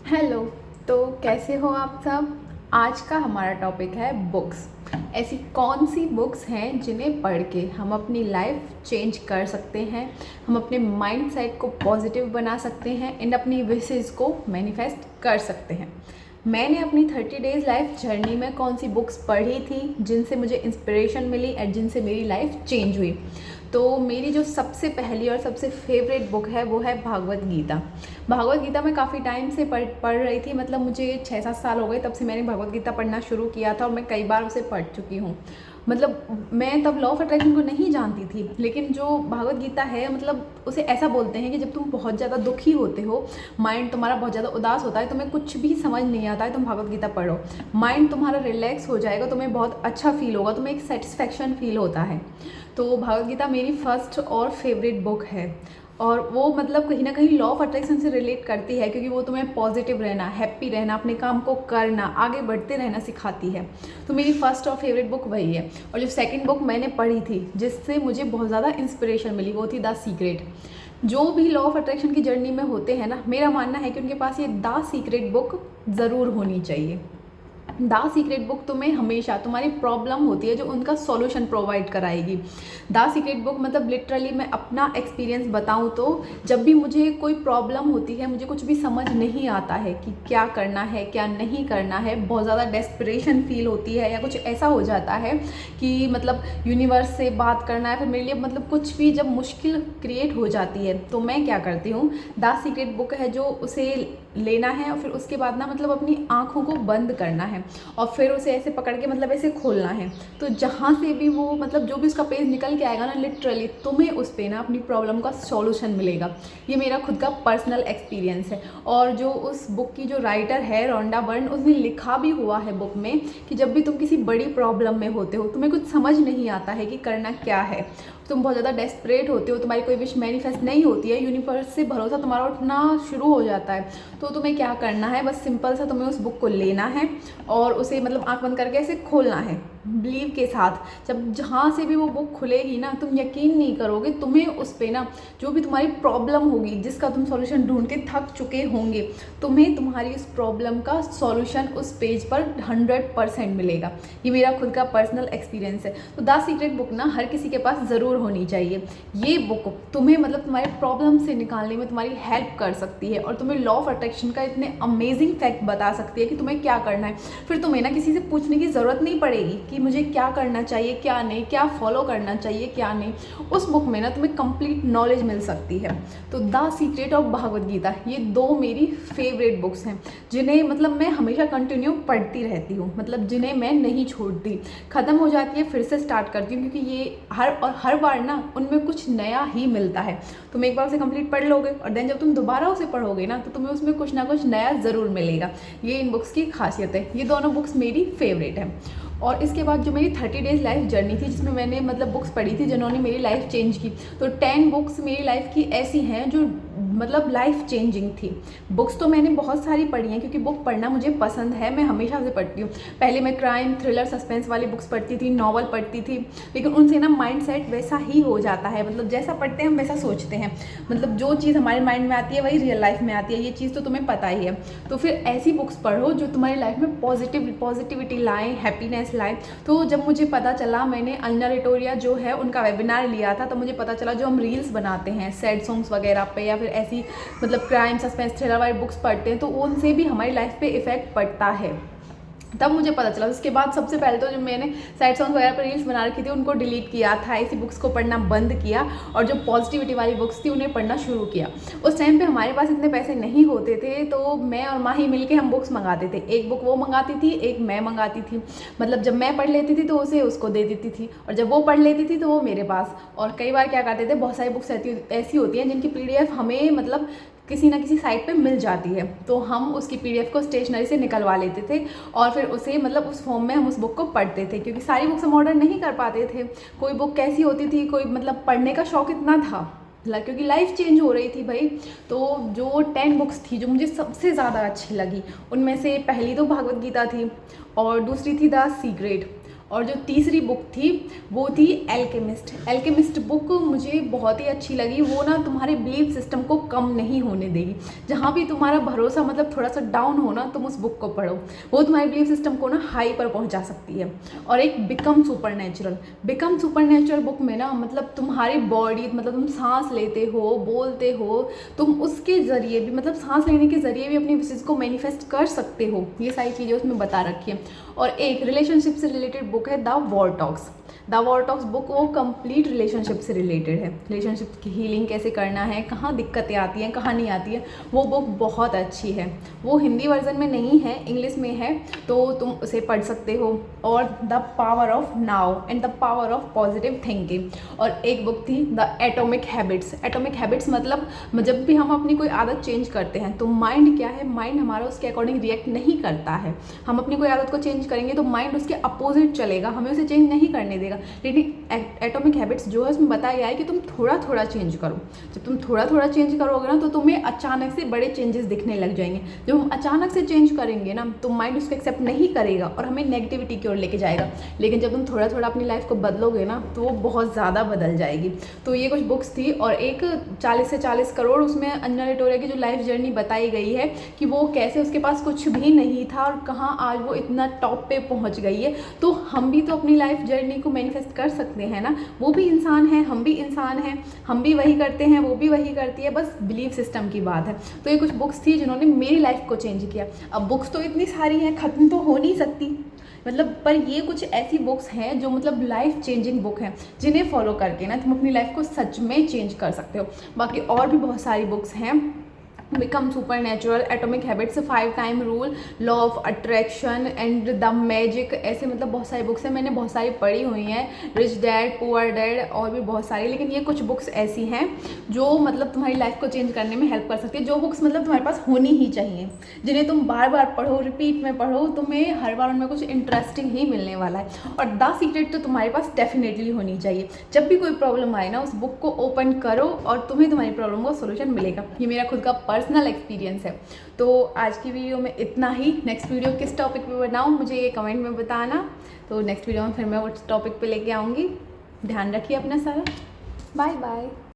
Hello. तो कैसे हो आप सब। आज का हमारा टॉपिक है बुक्स। ऐसी कौन सी बुक्स हैं जिन्हें पढ़ के हम अपनी लाइफ चेंज कर सकते हैं, हम अपने माइंड सेट को पॉजिटिव बना सकते हैं एंड अपनी विशेज़ को मैनिफेस्ट कर सकते हैं। मैंने अपनी 30 डेज़ लाइफ जर्नी में कौन सी बुक्स पढ़ी थी जिनसे मुझे इंस्पिरेशन मिली एंड जिनसे मेरी लाइफ चेंज हुई। तो मेरी जो सबसे पहली और सबसे फेवरेट बुक है वो है भागवत गीता। भागवत गीता मैं काफ़ी टाइम से पढ़ रही थी, मतलब मुझे 6-7 साल हो गए तब से मैंने भागवत गीता पढ़ना शुरू किया था और मैं कई बार उसे पढ़ चुकी हूँ। मतलब मैं तब लॉ ऑफ अट्रैक्शन को नहीं जानती थी, लेकिन जो भागवत गीता है मतलब उसे ऐसा बोलते हैं कि जब तुम बहुत ज़्यादा दुखी होते हो, माइंड तुम्हारा बहुत ज़्यादा उदास होता है, तुम्हें कुछ भी समझ नहीं आता है, तुम भागवत गीता पढ़ो, माइंड तुम्हारा रिलैक्स हो जाएगा, तुम्हें बहुत अच्छा फील होगा, तुम्हें एक सेटिस्फैक्शन फील होता है। तो भागवत गीता मेरी फर्स्ट और फेवरेट बुक है और वो मतलब कहीं ना कहीं लॉ ऑफ अट्रैक्शन से रिलेट करती है, क्योंकि वो तुम्हें पॉजिटिव रहना, हैप्पी रहना, अपने काम को करना, आगे बढ़ते रहना सिखाती है। तो मेरी फर्स्ट और फेवरेट बुक वही है। और जो सेकंड बुक मैंने पढ़ी थी जिससे मुझे बहुत ज़्यादा इंस्पिरेशन मिली वो थी द सीक्रेट। जो भी लॉ ऑफ अट्रैक्शन की जर्नी में होते हैं ना, मेरा मानना है कि उनके पास ये द सीक्रेट बुक ज़रूर होनी चाहिए। द सीक्रेट बुक तुम्हें हमेशा तुम्हारी प्रॉब्लम होती है जो उनका सॉल्यूशन प्रोवाइड कराएगी। द सीक्रेट बुक मतलब लिटरली मैं अपना एक्सपीरियंस बताऊं तो जब भी मुझे कोई प्रॉब्लम होती है, मुझे कुछ भी समझ नहीं आता है कि क्या करना है क्या नहीं करना है, बहुत ज़्यादा डेस्परेशन फील होती है या कुछ ऐसा हो जाता है कि मतलब यूनिवर्स से बात करना है, फिर मेरे लिए मतलब कुछ भी जब मुश्किल क्रिएट हो जाती है तो मैं क्या करती हूँ, द सीक्रेट बुक है जो उसे लेना है और फिर उसके बाद ना मतलब अपनी आँखों को बंद करना है और फिर उसे ऐसे पकड़ के मतलब ऐसे खोलना है। तो जहाँ से भी वो मतलब जो भी उसका पेज निकल के आएगा ना, लिटरली तुम्हें उस पे ना अपनी प्रॉब्लम का सॉल्यूशन मिलेगा। ये मेरा खुद का पर्सनल एक्सपीरियंस है। और जो उस बुक की जो राइटर है रोंडा बर्न, उसने लिखा भी हुआ है बुक में कि जब भी तुम किसी बड़ी प्रॉब्लम में होते हो, तुम्हें कुछ समझ नहीं आता है कि करना क्या है, तुम बहुत ज़्यादा डेस्परेट होते हो, तुम्हारी कोई विश मैनिफेस्ट नहीं होती है, यूनिवर्स से भरोसा तुम्हारा उठना शुरू हो जाता है, तो तुम्हें क्या करना है, बस सिंपल सा तुम्हें उस बुक को लेना है और उसे मतलब आंख बंद करके ऐसे खोलना है बिलीव के साथ। जब जहाँ से भी वो बुक खुलेगी ना, तुम यकीन नहीं करोगे, तुम्हें उस पे ना जो भी तुम्हारी प्रॉब्लम होगी जिसका तुम सॉल्यूशन ढूंढ के थक चुके होंगे, तुम्हें तुम्हारी उस प्रॉब्लम का सॉल्यूशन उस पेज पर 100% मिलेगा। ये मेरा खुद का पर्सनल एक्सपीरियंस है। तो द सीक्रेट बुक ना हर किसी के पास ज़रूर होनी चाहिए। ये बुक तुम्हें मतलब तुम्हारे प्रॉब्लम से निकालने में तुम्हारी हेल्प कर सकती है और तुम्हें लॉ ऑफ अट्रैक्शन का इतने अमेजिंग फैक्ट बता सकती है कि तुम्हें क्या करना है। फिर तुम्हें ना किसी से पूछने की ज़रूरत नहीं पड़ेगी कि मुझे क्या करना चाहिए क्या नहीं, क्या फॉलो करना चाहिए क्या नहीं। उस बुक में ना तुम्हें कंप्लीट नॉलेज मिल सकती है। तो द सीक्रेट और भागवत गीता, ये दो मेरी फेवरेट बुक्स हैं जिन्हें मतलब मैं हमेशा कंटिन्यू पढ़ती रहती हूँ, मतलब जिन्हें मैं नहीं छोड़ती। ख़त्म हो जाती है फिर से स्टार्ट करती हूँ, क्योंकि ये हर बार ना उनमें कुछ नया ही मिलता है। तुम एक बार उसे कंप्लीट पढ़ लोगे और देन जब तुम दोबारा उसे पढ़ोगे ना, तो तुम्हें उसमें कुछ ना कुछ नया ज़रूर मिलेगा। ये इन बुक्स की खासियत है। ये दोनों बुक्स मेरी फेवरेट हैं। और इसके बाद जो मेरी 30 डेज़ लाइफ जर्नी थी जिसमें मैंने मतलब बुक्स पढ़ी थी जिन्होंने मेरी लाइफ चेंज की, तो 10 बुक्स मेरी लाइफ की ऐसी हैं जो मतलब लाइफ चेंजिंग थी। बुक्स तो मैंने बहुत सारी पढ़ी हैं क्योंकि बुक पढ़ना मुझे पसंद है, मैं हमेशा से पढ़ती हूँ। पहले मैं क्राइम थ्रिलर सस्पेंस वाली बुक्स पढ़ती थी, नॉवल पढ़ती थी, लेकिन उनसे ना माइंड सेट वैसा ही हो जाता है, मतलब जैसा पढ़ते हैं हम वैसा सोचते हैं, मतलब जो चीज़ हमारे माइंड में आती है वही रियल लाइफ में आती है, ये चीज़ तो तुम्हें पता ही है। तो फिर ऐसी बुक्स पढ़ो जो तुम्हारी लाइफ में पॉजिटिविटी लाएँ, हैप्पीनेस लाएँ। तो जब मुझे पता चला, मैंने अंजना रेटोरिया जो है उनका वेबिनार लिया था, तो मुझे पता चला जो हम रील्स बनाते हैं सैड सॉन्ग्स वगैरह पे या फिर ऐसी मतलब क्राइम सस्पेंस थ्रिलर वाली बुक्स पढ़ते हैं, तो उनसे भी हमारी लाइफ पे इफेक्ट पड़ता है। तब मुझे पता चला। उसके बाद सबसे पहले तो जो मैंने सैड सॉन्ग वगैरह पर रील्स बना रखी थी उनको डिलीट किया था, ऐसी बुक्स को पढ़ना बंद किया और जो पॉजिटिविटी वाली बुक्स थी उन्हें पढ़ना शुरू किया। उस टाइम पे हमारे पास इतने पैसे नहीं होते थे, तो मैं और माही मिलके हम बुक्स मंगाते थे। एक बुक वो मंगाती थी, एक मैं मंगाती थी। मतलब जब मैं पढ़ लेती थी तो उसे उसको दे देती थी और जब वो पढ़ लेती थी तो वो मेरे पास। और कई बार क्या करते थे, बहुत सारी बुक्स ऐसी होती हैं जिनकी PDF हमें मतलब किसी ना किसी साइट पे मिल जाती है, तो हम उसकी PDF को स्टेशनरी से निकलवा लेते थे और फिर उसे मतलब उस फॉर्म में हम उस बुक को पढ़ते थे, क्योंकि सारी बुक्स हम ऑर्डर नहीं कर पाते थे। कोई बुक कैसी होती थी, कोई मतलब पढ़ने का शौक इतना था क्योंकि लाइफ चेंज हो रही थी भाई। तो जो 10 बुक्स थी जो मुझे सबसे ज़्यादा अच्छी लगी, उनमें से पहली तो भागवत गीता थी और दूसरी थी द सीक्रेट और जो तीसरी बुक थी वो थी एल्केमिस्ट। एल्केमिस्ट बुक मुझे बहुत ही अच्छी लगी। वो ना तुम्हारे बिलीफ सिस्टम को कम नहीं होने देगी। जहाँ भी तुम्हारा भरोसा मतलब थोड़ा सा डाउन हो ना, तुम उस बुक को पढ़ो, वो तुम्हारे बिलीफ सिस्टम को ना हाई पर पहुँचा सकती है। और एक become supernatural, become supernatural book में ना मतलब तुम्हारी बॉडी, मतलब तुम सांस लेते हो, बोलते हो, तुम उसके ज़रिए भी, मतलब सांस लेने के ज़रिए भी अपनी विशेज़ को मैनिफेस्ट कर सकते हो। ये सारी चीज़ें उसमें बता रखी है। और एक रिलेशनशिप से रिलेटेड बुक है the war talks. The war talks book वो कंप्लीट रिलेशनशिप से रिलेटेड है। रिलेशनशिप की हीलिंग कैसे करना है, कहाँ दिक्कतें आती हैं, कहाँ नहीं आती है, वो बुक बहुत अच्छी है। वो हिंदी वर्जन में नहीं है, इंग्लिश में है, तो तुम उसे पढ़ सकते हो। और the power of now and the power of positive thinking. और एक बुक थी the atomic habits. Atomic habits मतलब जब भी हम अपनी कोई आदत चेंज करते हैं तो माइंड क्या है, माइंड हमारा उसके अकॉर्डिंग रिएक्ट नहीं करता है। हम अपनी कोई आदत को चेंज करेंगे तो माइंड उसके अपोजिट चलेगा, हमें उसे चेंज नहीं करने देगा। लेकिन एटॉमिक हैबिट्स जो है उसमें बताया गया है कि तुम थोड़ा थोड़ा चेंज करो। जब तुम थोड़ा थोड़ा चेंज करोगे ना तो तुम्हें अचानक से बड़े चेंजेस दिखने लग जाएंगे। जब हम अचानक से चेंज करेंगे ना तो माइंड उसको एक्सेप्ट नहीं करेगा और हमें नेगेटिविटी की ओर लेके जाएगा। लेकिन जब तुम थोड़ा थोड़ा अपनी लाइफ को बदलोगे ना तो वो बहुत ज़्यादा बदल जाएगी। तो ये कुछ बुक्स थी। और एक 40 से 40 करोड़, उसमें अंजना रेटोरिया की जो लाइफ जर्नी बताई गई है कि वो कैसे उसके पास कुछ भी नहीं था और कहाँ आज वो इतना टॉप पे पहुँच गई है। तो हम भी तो अपनी लाइफ जर्नी को मैनिफेस्ट कर सकते हैं ना। वो भी इंसान है, हम भी इंसान हैं, हम भी वही करते हैं, वो भी वही करती है, बस बिलीफ सिस्टम की बात है। तो ये कुछ बुक्स थी जिन्होंने मेरी लाइफ को चेंज किया। अब बुक्स तो इतनी सारी हैं, ख़त्म तो हो नहीं सकती मतलब, पर ये कुछ ऐसी बुक्स हैं जो मतलब लाइफ चेंजिंग बुक हैं, जिन्हें फॉलो करके ना तुम अपनी लाइफ को सच में चेंज कर सकते हो। बाकी और भी बहुत सारी बुक्स हैं, become supernatural, atomic habits, 5 time rule, law of attraction and the magic, ऐसे मतलब बहुत सारी बुक्स हैं। मैंने बहुत सारी पढ़ी हुई हैं, रिच डैड पुअर डैड, और भी बहुत सारी। लेकिन ये कुछ बुक्स ऐसी हैं जो मतलब तुम्हारी लाइफ को चेंज करने में हेल्प कर सकती है। जो बुक्स मतलब तुम्हारे पास होनी ही चाहिए, जिन्हें तुम बार बार पढ़ो, रिपीट में पढ़ो, तुम्हें हर बार उनमें कुछ इंटरेस्टिंग ही मिलने वाला है। और द सीक्रेट तो तुम्हारे पास डेफिनेटली होनी चाहिए। जब भी कोई प्रॉब्लम आए ना, उस बुक को ओपन करो और तुम्हें तुम्हारी प्रॉब्लम का सोल्यूशन मिलेगा। ये मेरा खुद का पर्सनल एक्सपीरियंस है। तो आज की वीडियो में इतना ही। नेक्स्ट वीडियो किस टॉपिक पे बनाऊँ मुझे ये कमेंट में बताना। तो नेक्स्ट वीडियो में फिर मैं उस टॉपिक पे लेके आऊँगी। ध्यान रखिए अपना सारा। Bye bye.